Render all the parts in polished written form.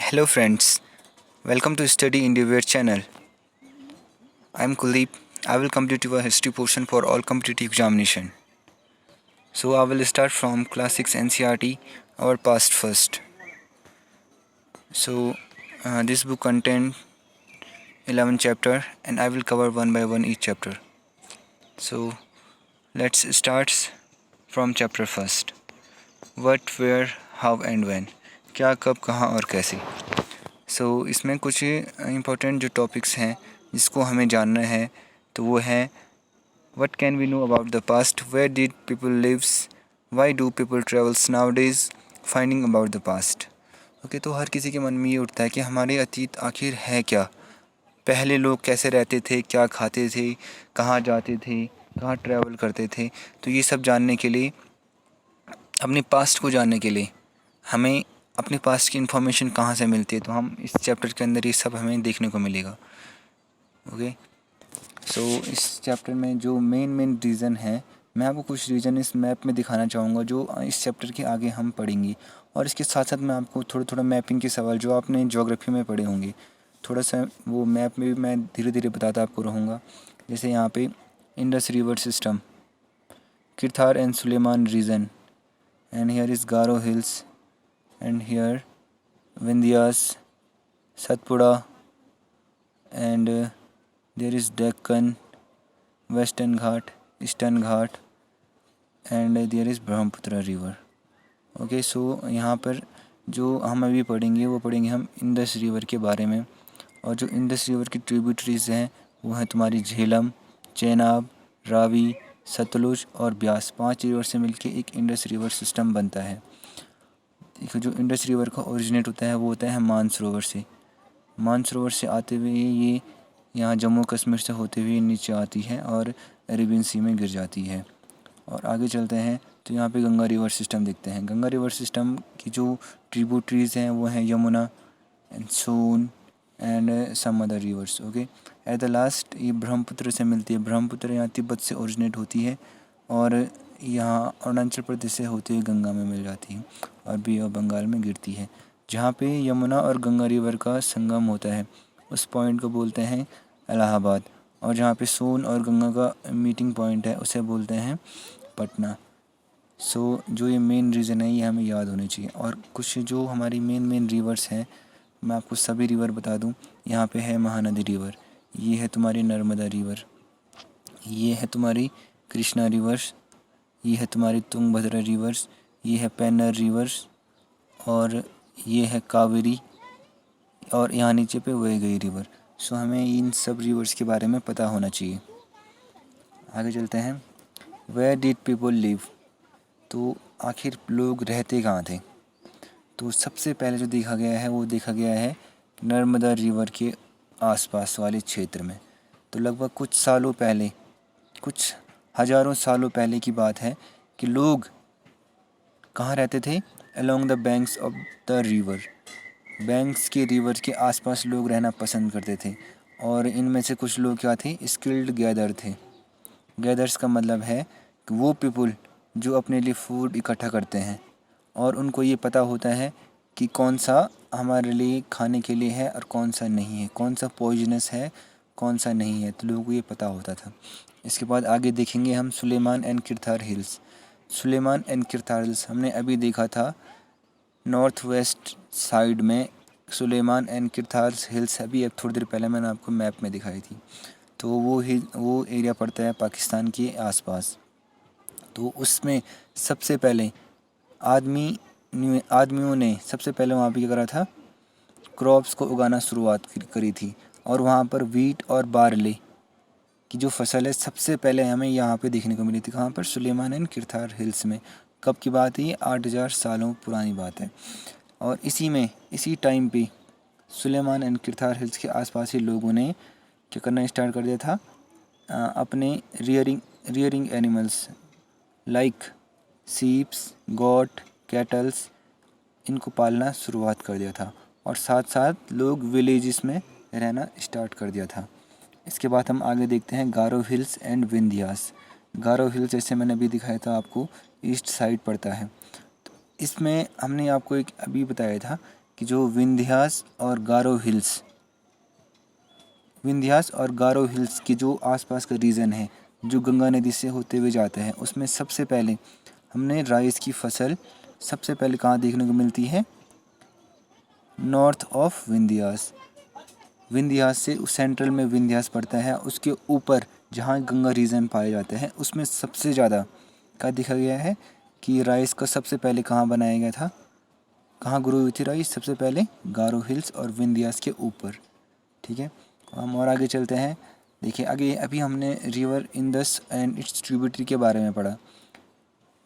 Hello friends, welcome to Study Indiaware channel. I am Kuldeep. I will complete your history portion for all competitive examination. So I will start from class 6 NCERT, our past first. So this book contains 11 chapter and I will cover one by one each chapter. So let's start from chapter first. What, where, how and when. क्या, कब, कहाँ और कैसे. इसमें कुछ important जो topics हैं जिसको हमें जानना है तो वो है What can we know about the past? Where did people live? Why do people travels nowadays? Finding about the past. Okay, तो हर किसी के मन में ये उठता है कि हमारे अतीत आखिर है क्या. पहले लोग कैसे रहते थे, क्या खाते थे, कहाँ जाते थे, कहाँ ट्रैवल करते थे. तो ये सब जानने के लिए, अपने पास्ट को जानने के लिए हमें अपने पास्ट की इन्फॉर्मेशन कहाँ से मिलती है. तो हम इस चैप्टर के अंदर ये सब हमें देखने को मिलेगा. ओके, इस चैप्टर में जो मेन रीज़न है, मैं आपको कुछ रीज़न इस मैप में दिखाना चाहूँगा जो इस चैप्टर के आगे हम पढ़ेंगे. और इसके साथ साथ मैं आपको थोड़ा मैपिंग के सवाल जो आपने ज्योग्राफी में पढ़े होंगे, थोड़ा सा वो मैप में भी मैं धीरे धीरे बताता आपको रहूँगा. जैसे यहाँ पे Indus river system, Kirthar and Sulaiman region, and here is Garo hills, and here Vindhyas, Satpura, and there is Deccan, Western Ghat, Eastern Ghat, and there is Brahmaputra river. Okay, यहाँ पर जो हम अभी पढ़ेंगे वो पढ़ेंगे हम इंडस रिवर के बारे में. और जो इंडस रिवर की ट्रिब्यूटरीज हैं वो हैं तुम्हारी झेलम, चेनाब, रावी, सतलुज और ब्यास. 5 रिवर से मिलके एक इंडस रिवर सिस्टम बनता है. जो इंडस रिवर का ओरिजिनेट होता है वो होता है मानसरोवर से. मानसरोवर से आते हुए ये यहाँ जम्मू कश्मीर से होते हुए नीचे आती है और अरेबियन सी में गिर जाती है. और आगे चलते हैं तो यहाँ पे गंगा रिवर सिस्टम देखते हैं. गंगा रिवर सिस्टम की जो ट्रिब्यूटरीज हैं वो हैं Yamuna and Son and some other rivers. Okay, at the last ये ब्रह्मपुत्र से मिलती है. ब्रह्मपुत्र यहाँ तिब्बत से ओरिजिनेट होती है और यहाँ अरुणाचल प्रदेश से होते हुए गंगा में मिल जाती है और बे ऑफ बंगाल में गिरती है. जहाँ पे यमुना और गंगा रिवर का संगम होता है उस पॉइंट को बोलते हैं इलाहाबाद. और जहाँ पे सोन और गंगा का मीटिंग पॉइंट है उसे बोलते हैं पटना. जो ये मेन रीज़न है ये हमें याद होनी चाहिए. और कुछ जो हमारी मेन रिवर्स हैं मैं आपको सभी रिवर बता दूं. यहाँ पे है महानदी रिवर, ये है तुम्हारी नर्मदा रिवर, ये है तुम्हारी कृष्णा रिवर्स, ये है तुम्हारी तुंगभद्रा रिवर्स, ये है पेन्नर रिवर्स, और ये है कावेरी, और यहाँ नीचे पे वैगई रिवर. हमें इन सब रिवर्स के बारे में पता होना चाहिए. आगे चलते हैं. वेयर डिड पीपल लिव, तो आखिर लोग रहते कहाँ थे. तो सबसे पहले जो देखा गया है वो देखा गया है नर्मदा रिवर के आसपास वाले क्षेत्र में. तो लगभग कुछ सालों पहले, कुछ हज़ारों सालों पहले की बात है कि लोग कहाँ रहते थे. Along the banks of the river, banks के रिवर के आसपास लोग रहना पसंद करते थे. और इनमें से कुछ लोग क्या थे, स्किल्ड गैदर थे. गैदर्स का मतलब है कि वो पीपल जो अपने लिए फूड इकट्ठा करते हैं और उनको ये पता होता है कि कौन सा हमारे लिए खाने के लिए है और कौन सा नहीं है, कौन सा पॉइजनस है, कौन सा नहीं है. तो लोगों को ये पता होता था. इसके बाद आगे देखेंगे हम Sulaiman and Kirthar hills. Sulaiman and Kirthar hills हमने अभी देखा था नॉर्थ वेस्ट साइड में. सुलेमान एंड किरथार हिल्स अभी अब थोड़ी देर पहले मैंने आपको मैप में दिखाई थी. तो वो एरिया पड़ता है पाकिस्तान के आसपास. तो उसमें सबसे पहले आदमियों ने सबसे पहले वहाँ पे क्या करा था, क्रॉप्स को उगाना शुरुआत करी थी. और वहाँ पर वीट और बारले की जो फसल है सबसे पहले हमें यहाँ पे देखने को मिली थी. कहाँ पर, सुलेमान एंड किरथार हिल्स में. कब की बात है ये, 8000 सालों पुरानी बात है. और इसी टाइम पे सुलेमान एंड किरथार हिल्स के आसपास ही लोगों ने क्या करना स्टार्ट कर दिया था, अपने रियरिंग एनिमल्स लाइक सीप्स, गोट, कैटल्स, इनको पालना शुरुआत कर दिया था. और साथ साथ लोग विलेजेस में रहना स्टार्ट कर दिया था. इसके बाद हम आगे देखते हैं Garo hills and Vindhyas. Garo hills जैसे मैंने अभी दिखाया था आपको ईस्ट साइड पड़ता है. तो इसमें हमने आपको एक अभी बताया था कि जो विंध्यास और गारो हिल्स के जो आसपास का रीजन है जो गंगा नदी से होते हुए जाता है, उसमें सबसे पहले हमने राइस की फसल सबसे पहले कहाँ देखने को मिलती है? North of Vindhyas. विंध्यास से सेंट्रल में विंध्यास पड़ता है, उसके ऊपर जहाँ गंगा रीजन पाए जाते हैं उसमें सबसे ज़्यादा क्या देखा गया है कि राइस का सबसे पहले कहाँ बनाया गया था, कहाँ ग्रो हुई थी राइस सबसे पहले? गारो हिल्स और विंध्यास के ऊपर। ठीक है, हम और आगे चलते हैं। देखिए आगे अभी हमने river Indus and it's tributary के बारे में पढ़ा।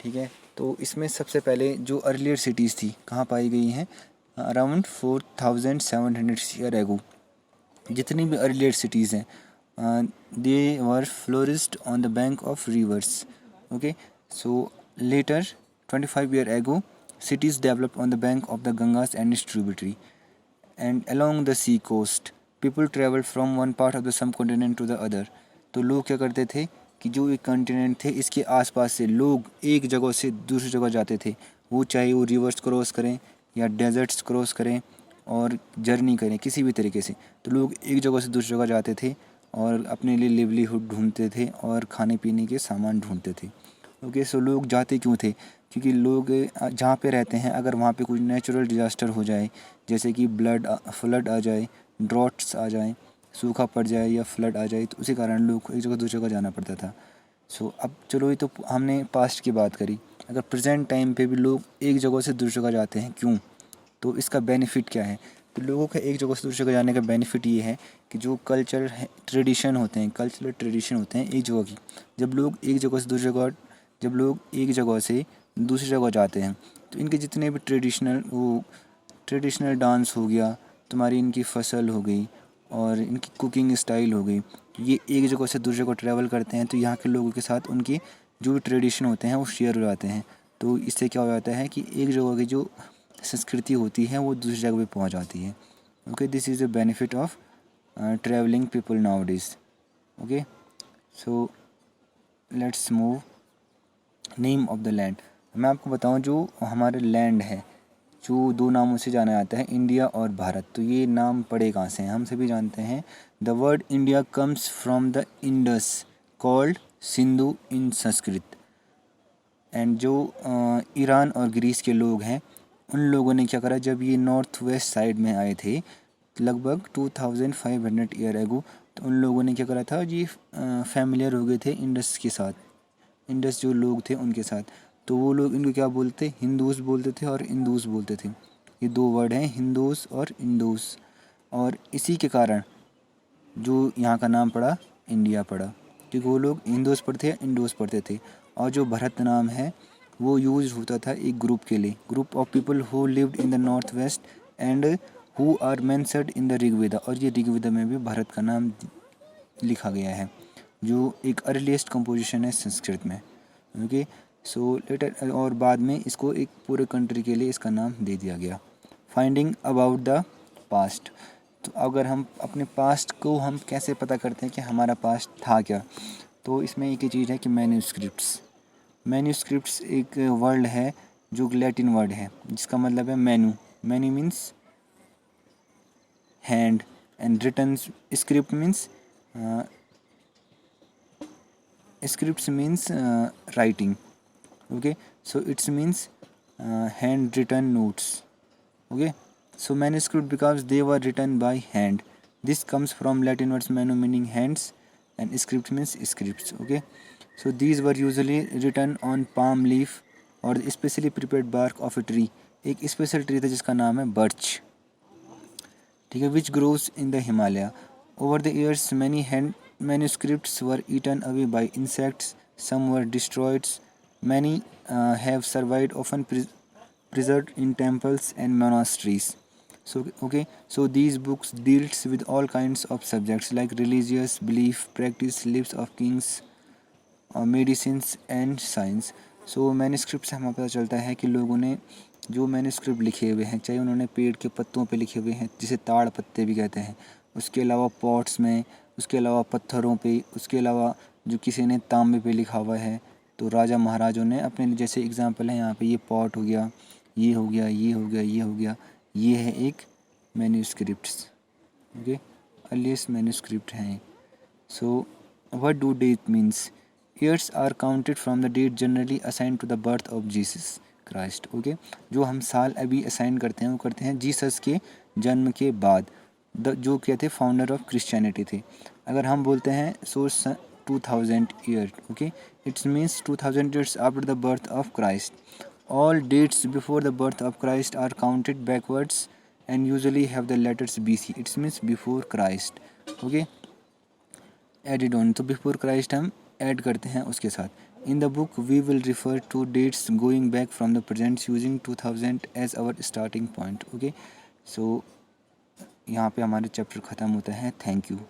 ठीक है, तो इसमें सबसे पहले जो अर्लियर सिटीज़ थी कहाँ पाई गई हैं? अराउंड 4700 ईयर एगो जितनी भी अर्लियर सिटीज़ हैं they were flourished on the bank of rivers. Okay, so later 25 year ago cities developed on the bank of the Gangas and its tributary, and along the sea coast people traveled from one part of the subcontinent to the other। तो लोग क्या करते थे कि जो एक continent थे इसके आसपास से लोग एक जगह से दूसरी जगह जाते थे, वो चाहे वो रिवर्स क्रॉस करें या डेजर्ट्स क्रॉस करें और जर्नी करें किसी भी तरीके से। तो लोग एक जगह से दूसरी जगह जाते थे और अपने लिए लिवलीहुड ढूंढते थे और खाने पीने के सामान ढूंढते थे। ओके, सो लोग जाते क्यों थे? क्योंकि लोग जहाँ पे रहते हैं अगर वहाँ पे कुछ नेचुरल डिज़ास्टर हो जाए, जैसे कि फ्लड आ जाए, ड्रॉट्स आ जाए, सूखा पड़ जाए या फ्लड आ जाए, तो उसी कारण लोग को एक जगह दूसरी जगह जाना पड़ता था। सो अब चलो ये तो हमने पास्ट की बात करी। अगर प्रेजेंट टाइम पे भी लोग एक जगह से दूसरी जगह जाते हैं, क्यों? तो इसका बेनिफिट क्या है? तो लोगों का एक जगह से दूसरी जगह जाने का बेनिफिट ये है कि जो कल्चरल ट्रेडिशन होते हैं एक जगह की, जब लोग एक जगह से दूसरी जगह जाते हैं तो इनके जितने भी ट्रेडिशनल डांस हो गया, तुम्हारी इनकी फसल हो गई और इनकी कुकिंग स्टाइल हो गई, ये एक जगह से दूसरी जगह ट्रैवल करते हैं तो यहाँ के लोगों के साथ उनके जो भी ट्रेडिशन होते हैं वो शेयर हो जाते हैं। तो इससे क्या हो जाता है कि एक जगह की जो संस्कृति होती है वो दूसरी जगह पे पहुँच जाती है। Okay, this is the benefit of travelling people now days. Okay, so let's move. Name of the land, मैं आपको बताऊं जो हमारे लैंड है जो दो नामों से जाना जाता है, इंडिया और भारत। तो ये नाम पड़े कहाँ से हैं? हम सभी जानते हैं the word India comes from the Indus called Sindhu in Sanskrit. And जो ईरान और ग्रीस के लोग हैं उन लोगों ने क्या करा, जब ये नॉर्थ वेस्ट साइड में आए थे लगभग 2500 ईयर एगो, तो उन लोगों ने क्या करा था, ये फैमिलियर हो गए थे इंडस के साथ, इंडस जो लोग थे उनके साथ। तो वो लोग इनको क्या बोलते, हिंदूस बोलते थे और इंदूस बोलते थे। ये दो वर्ड हैं, हिंदूस और इंदूस, और इसी के कारण जो यहाँ का नाम पड़ा इंडिया पड़ा, क्योंकि वो लोग हिंदूस पढ़ते या इंडोस पढ़ते थे। और जो भरत नाम है वो यूज होता था एक ग्रुप के लिए, group of people who lived in the north west and who are mentioned in the Rigveda. और ये ऋग्वेदा में भी भारत का नाम लिखा गया है जो एक अर्लीस्ट कंपोजिशन है संस्कृत में। ओके, सो लेटर और बाद में इसको एक पूरे कंट्री के लिए इसका नाम दे दिया गया। फाइंडिंग अबाउट द पास्ट, तो अगर हम अपने पास्ट को हम कैसे पता करते हैं कि हमारा पास्ट था क्या, तो इसमें एक ही चीज़ है कि मैन्यूस्क्रिप्ट्स एक वर्ड है जो लैटिन वर्ड है जिसका मतलब है manu means hand and written script means scripts means writing. Okay, so it means handwritten notes. Okay, so manuscript because they were written by hand. This comes from Latin words manu meaning hands and script means scripts. Okay, so these were usually written on palm leaf or specially prepared bark of a tree. एक special tree था जिसका नाम है birch, ठीक है, which grows in the Himalaya. Over the years many hand manuscripts were eaten away by insects, some were destroyed, many have survived, often preserved in temples and monasteries. So these books deals with all kinds of subjects like religious belief, practice, lives of kings, medicines and science. So manuscripts से हमें पता चलता है कि लोगों ने जो manuscript लिखे हुए हैं, चाहे उन्होंने पेड़ के पत्तों पे लिखे हुए हैं जिसे ताड़ पत्ते भी कहते हैं, उसके अलावा पॉट्स में, उसके अलावा पत्थरों पे, उसके अलावा जो किसी ने तांबे पे लिखा हुआ है, तो राजा महाराजों ने अपने, जैसे एग्जांपल है यहाँ पे ये पॉट हो गया, ये हो गया, ये हो गया, ये हो गया, ये है एक मैन्यूस्क्रिप्ट्स, ओके, अर्लीस्ट मैन्यूस्क्रिप्ट हैं। So what do date means? Years are counted from the date generally assign to the birth of Jesus Christ, okay. जो हम साल अभी असाइन करते हैं वो करते हैं जीसस के जन्म के बाद, जो क्या थे, फाउंडर ऑफ क्रिश्चियनिटी थे। अगर हम बोलते हैं सो 2000 year, okay, it's means 2000 years after the birth of Christ. All dates before the birth of Christ are counted backwards and usually have the letters BC. It means before Christ. Okay. Added on. तो before Christ हम add करते हैं उसके साथ. In the book we will refer to dates going back from the present using 2000 as our starting point. Okay. So यहाँ पे हमारे chapter ख़त्म होता है. Thank you.